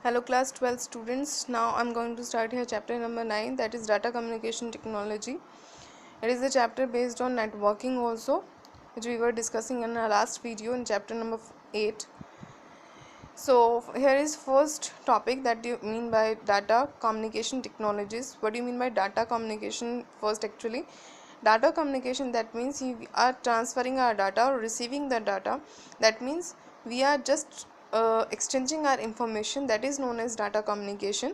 Hello class 12 students. Now I'm going to start here chapter number 9, that is data communication technology. It is a chapter based on networking also, which we were discussing in our last video in chapter number 8. So here is first topic that you mean by data communication technologies. What do you mean by data communication first actually? Data communication, that means we are transferring our data or receiving the data. That means we are just exchanging our information, that is known as data communication.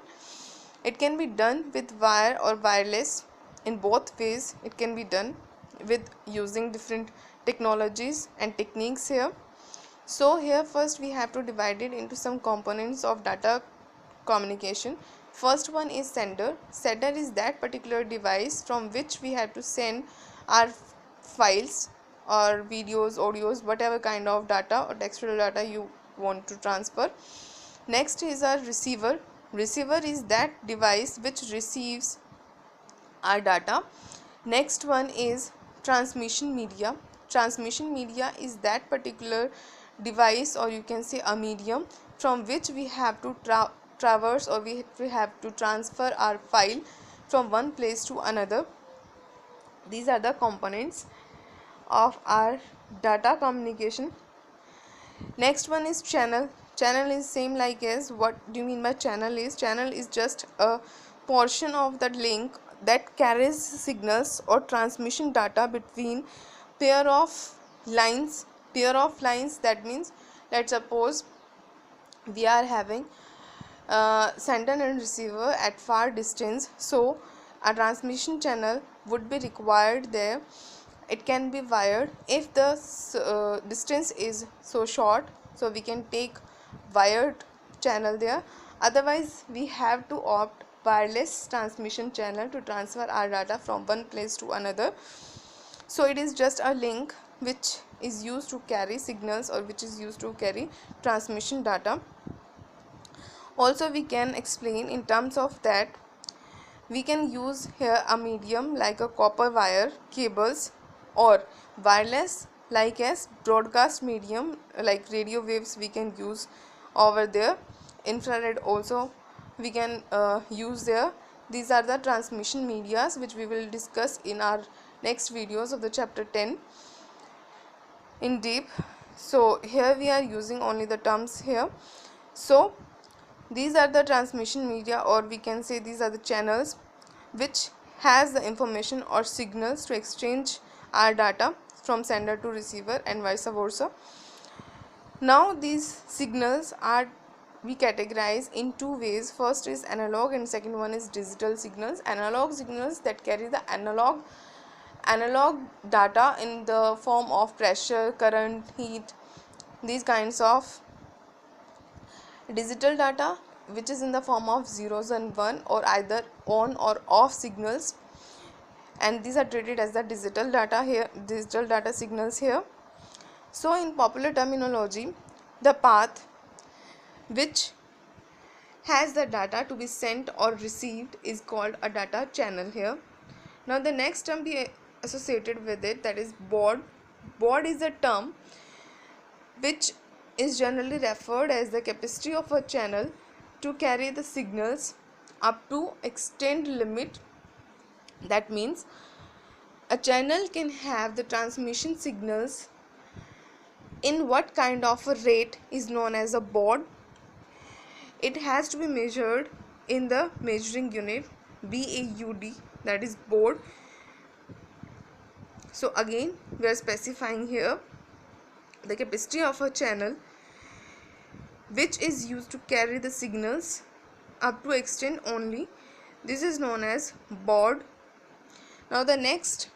It can be done with wire or wireless. In both ways it can be done with using different technologies and techniques here. So here first we have to divide it into some components of data communication. First one is sender. Sender is that particular device from which we have to send our files or videos, audios, whatever kind of data or textual data you want to transfer. Next is our receiver. Receiver is that device which receives our data. Next one is transmission media. Transmission media is that particular device, or you can say a medium, from which we have to traverse, or we have to transfer our file from one place to another. These are the components of our data communication. Next one is channel. Channel is same like as what do you mean by channel is. Channel is just a portion of that link that carries signals or transmission data between pair of lines. That means, let's suppose we are having sender and receiver at far distance, so a transmission channel would be required there. It can be wired if the distance is so short, so we can take wired channel there. Otherwise we have to opt wireless transmission channel to transfer our data from one place to another. So it is just a link which is used to carry signals, or which is used to carry transmission data. Also we can explain in terms of that we can use here a medium like a copper wire, cables, or wireless like as broadcast medium like radio waves we can use over there. Infrared also we can use there. These are the transmission medias which we will discuss in our next videos of the chapter 10 in deep. So here we are using only the terms here. So these are the transmission media, or we can say these are the channels which has the information or signals to exchange our data from sender to receiver and vice versa. Now these signals are we categorize in two ways. First is analog and second one is digital signals. Analog signals that carry the analog data in the form of pressure, current, heat, these kinds of. Digital data which is in the form of zeros and one, or either on or off signals, and these are treated as the digital data here, digital data signals here. So in popular terminology, the path which has the data to be sent or received is called a data channel here. Now the next term be associated with it, that is baud. Baud is a term which is generally referred as the capacity of a channel to carry the signals up to extent limit. That means a channel can have the transmission signals in what kind of a rate is known as a baud. It has to be measured in the measuring unit BAUD, that is baud. So again we are specifying here the capacity of a channel which is used to carry the signals up to extent only. This is known as baud. Now the next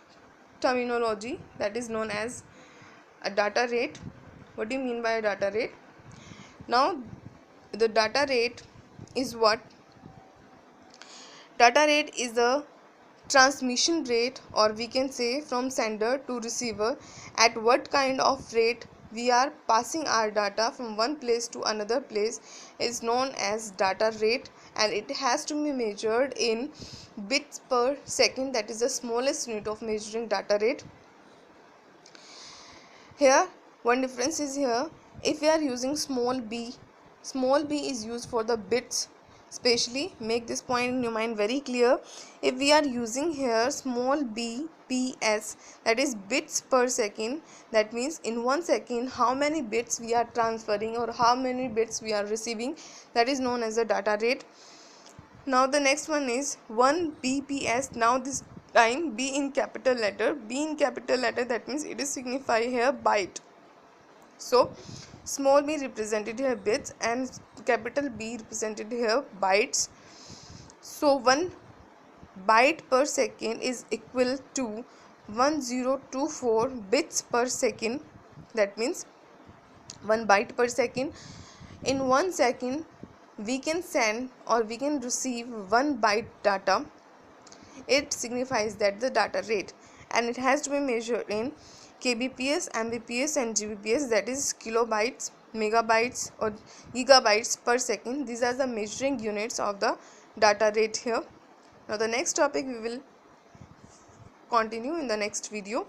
terminology, that is known as a data rate. What do you mean by a data rate? Now the data rate is what? Data rate is the transmission rate, or we can say from sender to receiver, at what kind of rate we are passing our data from one place to another place is known as data rate, and it has to be measured in bits per second, that is the smallest unit of measuring data rate. Here one difference is here, if we are using small b Small b is used for the bits. Especially make this point in your mind very clear. If we are using here small b ps, that is bits per second, that means in 1 second how many bits we are transferring or how many bits we are receiving, that is known as the data rate. Now the next one is 1 bps. Now this time b in capital letter, that means it is signify here byte. So small b represented here bits and capital B represented here bytes. So 1 byte per second is equal to 1024 bits per second. That means 1 byte per second. In 1 second we can send or we can receive 1 byte data. It signifies that the data rate, and it has to be measured in kbps, mbps and gbps, that is kilobytes, megabytes or gigabytes per second. These are the measuring units of the data rate here. Now the next topic we will continue in the next video.